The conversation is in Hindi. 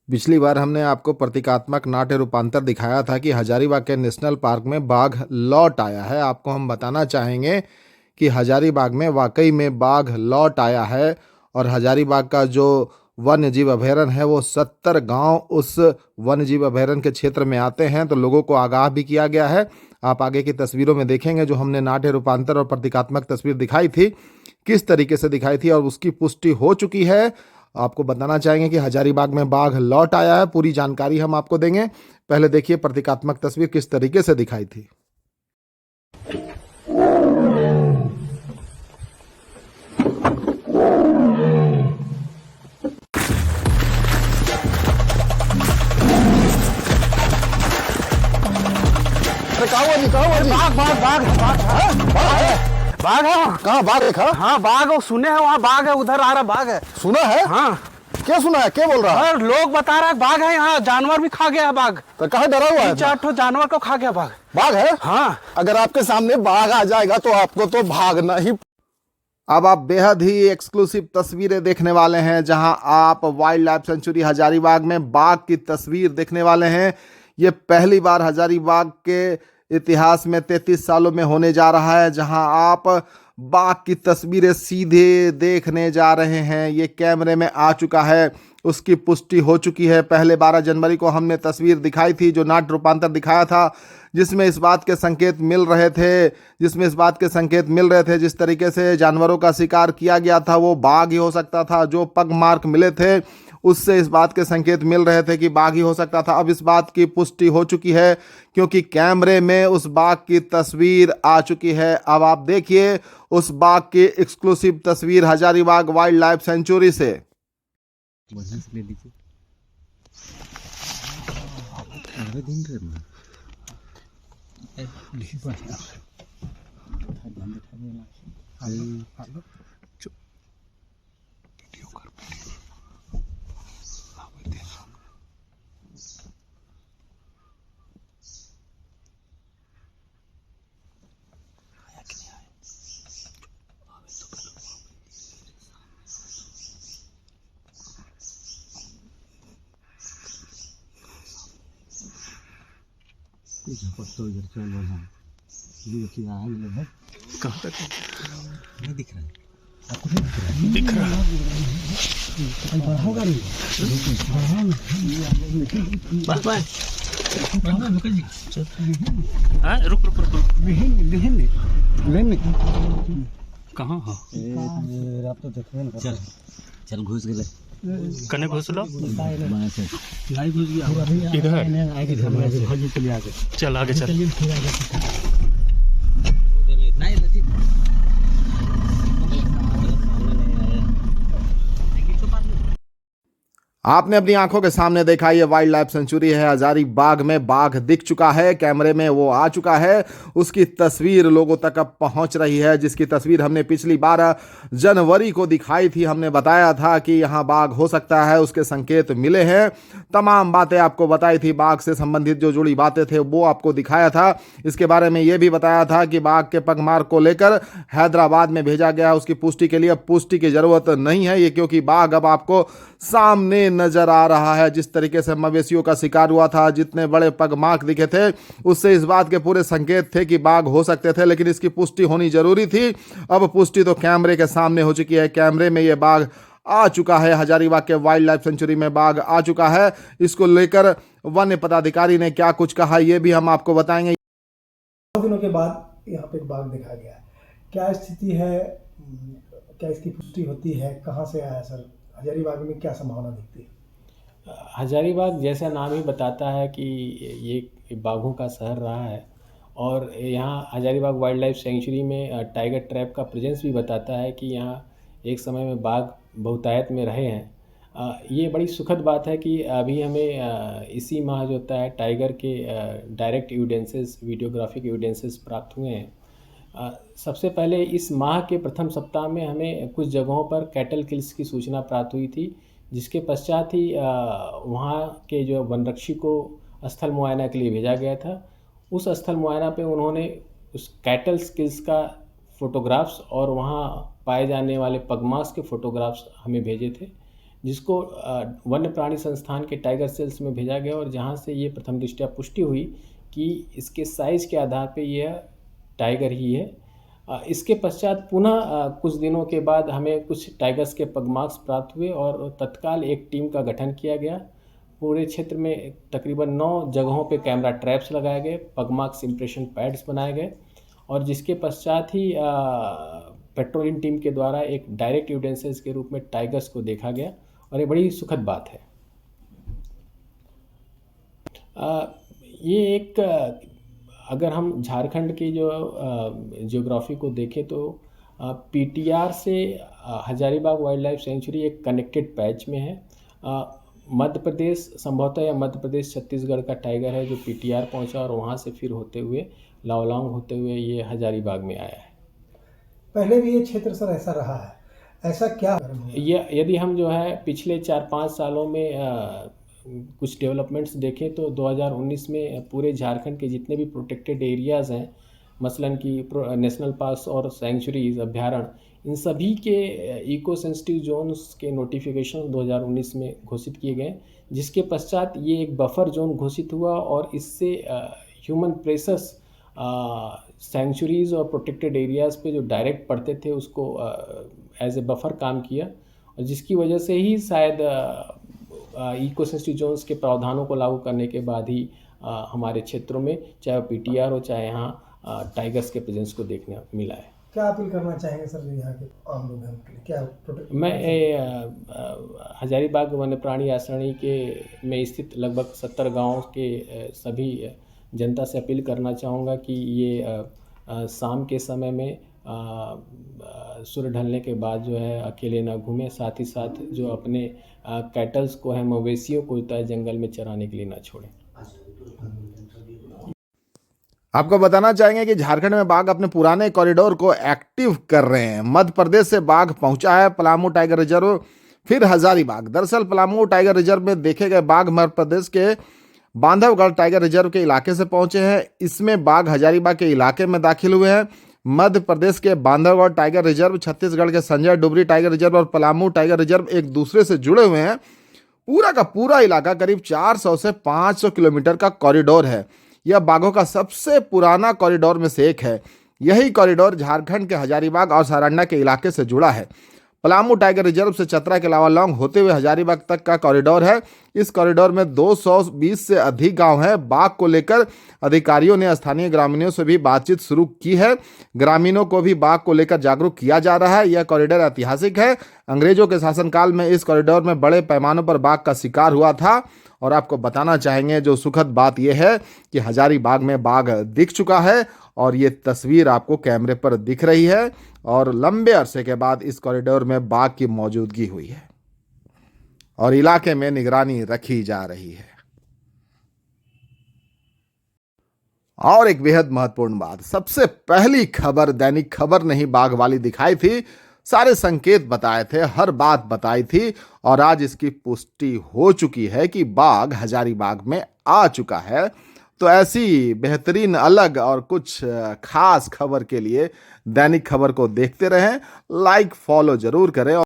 पिछली बार हमने आपको प्रतीकात्मक नाट्य रूपांतर दिखाया था कि हजारीबाग के नेशनल पार्क में बाघ लौट आया है। आपको हम बताना चाहेंगे कि हजारीबाग में वाकई में बाघ लौट आया है और हजारीबाग का जो वन्य जीव अभयारण्य है वो 70 गांव उस वन्य जीव अभयारण्य के क्षेत्र में आते हैं, तो लोगों को आगाह भी किया गया है। आप आगे की तस्वीरों में देखेंगे जो हमने नाट्य रूपांतर और प्रतीकात्मक तस्वीर दिखाई थी, किस तरीके से दिखाई थी और उसकी पुष्टि हो चुकी है। आपको बताना चाहेंगे कि हजारीबाग में बाघ लौट आया है, पूरी जानकारी हम आपको देंगे। पहले देखिए प्रतीकात्मक तस्वीर किस तरीके से दिखाई थी। बाघ बाघ बाघ बाघ बाघ है। कहाँ बाघ देखा? हाँ बाघ वो सुने हैं, वहाँ बाघ है, उधर आ रहा बाघ है। सुना है? हाँ क्या सुना है? क्या बोल रहा है? लोग बता रहा है बाघ है, यहाँ जानवर भी खा गया है बाघ। तो कहाँ डरा हुआ है? 4 जानवर को खा गया बाघ। बाघ है? हाँ। अगर आपके सामने बाघ आ जाएगा तो आपको तो भागना ही। अब आप बेहद ही एक्सक्लूसिव तस्वीरें देखने वाले हैं, जहां आप वाइल्ड लाइफ सेंचुरी हजारीबाग में बाघ की तस्वीर देखने वाले हैं। ये पहली बार हजारीबाग के इतिहास में 33 सालों में होने जा रहा है जहां आप बाघ की तस्वीरें सीधे देखने जा रहे हैं। ये कैमरे में आ चुका है, उसकी पुष्टि हो चुकी है। पहले 12 जनवरी को हमने तस्वीर दिखाई थी, जो नाट्य रूपांतर दिखाया था, जिसमें इस बात के संकेत मिल रहे थे जिस तरीके से जानवरों का शिकार किया गया था वो बाघ ही हो सकता था। जो पग मार्क मिले थे उससे इस बात के संकेत मिल रहे थे कि बाघ ही हो सकता था। अब इस बात की पुष्टि हो चुकी है क्योंकि कैमरे में उस बाघ की तस्वीर आ चुकी है। अब आप देखिए उस बाघ की एक्सक्लूसिव तस्वीर हजारीबाग वाइल्ड लाइफ सेंचुरी से। कहाँ तक नहीं दिख रहा है? आपको नहीं दिख रहा है? होगा नहीं। रुक रुक रुक कहाँ हो? चल चल घुस गए कने घुस लो गाड़ी घुस गया इधर चल आगे चल नहीं आपने अपनी आंखों के सामने देखा ये वाइल्ड लाइफ सेंचुरी है हजारीबाग में बाघ दिख चुका है, कैमरे में वो आ चुका है, उसकी तस्वीर लोगों तक अब पहुंच रही है, जिसकी तस्वीर हमने पिछली 12 जनवरी को दिखाई थी। हमने बताया था कि यहां बाघ हो सकता है, उसके संकेत मिले हैं, तमाम बातें आपको बताई थी। बाघ से संबंधित जो जुड़ी बातें थे वो आपको दिखाया था। इसके बारे में यह भी बताया था कि बाघ के पगमार्क को लेकर हैदराबाद में भेजा गया, उसकी पुष्टि के लिए अब पुष्टि की जरूरत नहीं है ये, क्योंकि बाघ अब आपको सामने नजर आ रहा है। जिस तरीके से मवेशियों का शिकार हुआ था, जितने बड़े पगमार्क दिखे थे, उससे इस बात के पूरे संकेत थे कि बाघ हो सकते थे, लेकिन इसकी पुष्टि होनी जरूरी थी। अब पुष्टि तो कैमरे के सामने हो चुकी है, कैमरे में यह बाघ आ चुका है। हजारीबाग के वाइल्ड लाइफ सेंचुरी में बाघ आ चुका है। इसको लेकर वन्य पदाधिकारी ने क्या कुछ कहा ये भी हम आपको बताएंगे। दिनों के बाद यहाँ पे एक बाघ देखा गया, क्या स्थिति है, क्या इसकी पुष्टि होती है, कहाँ से आया सर? हजारीबाग में क्या संभावना दिखती है? हजारीबाग जैसा नाम ही बताता है कि ये बाघों का शहर रहा है और यहाँ हजारीबाग वाइल्ड लाइफ सेंचुरी में टाइगर ट्रैप का प्रेजेंस भी बताता है कि यहाँ एक समय में बाघ बहुतायत में रहे हैं। ये बड़ी सुखद बात है कि अभी हमें इसी माह जो होता है टाइगर के डायरेक्ट एविडेंसेस, वीडियोग्राफिक एविडेंसेस प्राप्त हुए हैं। सबसे पहले इस माह के प्रथम सप्ताह में हमें कुछ जगहों पर कैटल किल्स की सूचना प्राप्त हुई थी जिसके पश्चात ही वहाँ के जो वनरक्षी को स्थल मुआयना के लिए भेजा गया था। उस स्थल मुआयना पे उन्होंने उस कैटल स्किल्स का फ़ोटोग्राफ्स और वहाँ पाए जाने वाले पगमार्क्स के फ़ोटोग्राफ्स हमें भेजे थे, जिसको वन्य प्राणी संस्थान के टाइगर सेल्स में भेजा गया और जहाँ से ये प्रथम दृष्टया पुष्टि हुई कि इसके साइज़ के आधार पे यह टाइगर ही है। इसके पश्चात पुनः कुछ दिनों के बाद हमें कुछ टाइगर्स के पगमार्क्स प्राप्त हुए और तत्काल एक टीम का गठन किया गया। पूरे क्षेत्र में तकरीबन 9 जगहों पे कैमरा ट्रैप्स लगाए गए, पगमार्क्स इम्प्रेशन पैड्स बनाए गए और जिसके पश्चात ही पेट्रोलिंग टीम के द्वारा एक डायरेक्ट एविडेंसेस के रूप में टाइगर्स को देखा गया और ये बड़ी सुखद बात है। ये एक अगर हम झारखंड की जो ज्योग्राफी को देखें तो पीटीआर से हजारीबाग वाइल्ड लाइफ सेंचुरी एक कनेक्टेड पैच में है। मध्य प्रदेश संभवतः या मध्य प्रदेश छत्तीसगढ़ का टाइगर है जो पीटीआर पहुंचा और वहां से फिर होते हुए लाओलांग होते हुए ये हजारीबाग में आया है। पहले भी ये क्षेत्र सर ऐसा रहा है, ऐसा क्या ये यदि हम जो है पिछले 4-5 सालों में कुछ डेवलपमेंट्स देखें तो 2019 में पूरे झारखंड के जितने भी प्रोटेक्टेड एरियाज़ हैं, मसलन कि नेशनल पार्क्स और सेंचुरीज अभ्यारण्य, इन सभी के इको सेंसिटिव जोन्स के नोटिफिकेशन 2019 में घोषित किए गए, जिसके पश्चात ये एक बफर जोन घोषित हुआ और इससे ह्यूमन प्रेशर्स सेंचुरीज और प्रोटेक्टेड एरियाज़ पे जो डायरेक्ट पड़ते थे उसको एज ए बफर काम किया और जिसकी वजह से ही शायद इको सेंसिटिव जोन्स के प्रावधानों को लागू करने के बाद ही हमारे क्षेत्रों में चाहे पीटीआर हो चाहे यहाँ टाइगर्स के प्रेजेंस को देखने मिला है। क्या अपील करना चाहेंगे सर जो यहाँ के आम लोग हैं उनके लिए क्या मैं हजारीबाग वन्य प्राणी आश्रणी के में स्थित लगभग 70 गांवों के सभी जनता से अपील करना चाहूँगा कि ये शाम के समय में सूर्य ढलने के बाद जो है अकेले ना घूमें, साथ ही साथ जो अपने कैटल्स को है मवेशियों को होता है जंगल में चराने के लिए ना छोड़ें। आपको बताना चाहेंगे कि झारखंड में बाघ अपने पुराने कॉरिडोर को एक्टिव कर रहे हैं। मध्य प्रदेश से बाघ पहुंचा है पलामू टाइगर रिजर्व, फिर हजारीबाग। दरअसल पलामू टाइगर रिजर्व में देखे गए बाघ मध्य प्रदेश के बांधवगढ़ टाइगर रिजर्व के इलाके से पहुंचे हैं। इसमें बाघ हजारीबाग के इलाके में दाखिल हुए हैं। मध्य प्रदेश के बांधवगढ़ टाइगर रिजर्व, छत्तीसगढ़ के संजय डुबरी टाइगर रिजर्व और पलामू टाइगर रिजर्व एक दूसरे से जुड़े हुए हैं। पूरा का पूरा इलाका करीब 400 से 500 किलोमीटर का कॉरिडोर है। यह बाघों का सबसे पुराना कॉरिडोर में से एक है। यही कॉरिडोर झारखंड के हजारीबाग और सारंडा के इलाके से जुड़ा है। पलामू टाइगर रिजर्व से चतरा के लावालौंग होते हुए हजारीबाग तक का कॉरिडोर है। इस कॉरिडोर में 220 से अधिक गांव हैं। बाघ को लेकर अधिकारियों ने स्थानीय ग्रामीणों से भी बातचीत शुरू की है। ग्रामीणों को भी बाघ को लेकर जागरूक किया जा रहा है। यह कॉरिडोर ऐतिहासिक है। अंग्रेजों के शासनकाल में इस कॉरिडोर में बड़े पैमाने पर बाघ का शिकार हुआ था। और आपको बताना चाहेंगे जो सुखद बात यह है कि हजारीबाग में बाघ दिख चुका है और ये तस्वीर आपको कैमरे पर दिख रही है और लंबे अरसे के बाद इस कॉरिडोर में बाघ की मौजूदगी हुई है और इलाके में निगरानी रखी जा रही है। और एक बेहद महत्वपूर्ण बात, सबसे पहली खबर दैनिक खबर ने ही बाघ वाली दिखाई थी। सारे संकेत बताए थे, हर बात बताई थी और आज इसकी पुष्टि हो चुकी है कि बाघ हजारीबाग में आ चुका है। तो ऐसी बेहतरीन, अलग और कुछ खास खबर के लिए दैनिक खबर को देखते रहें। लाइक फॉलो जरूर करें।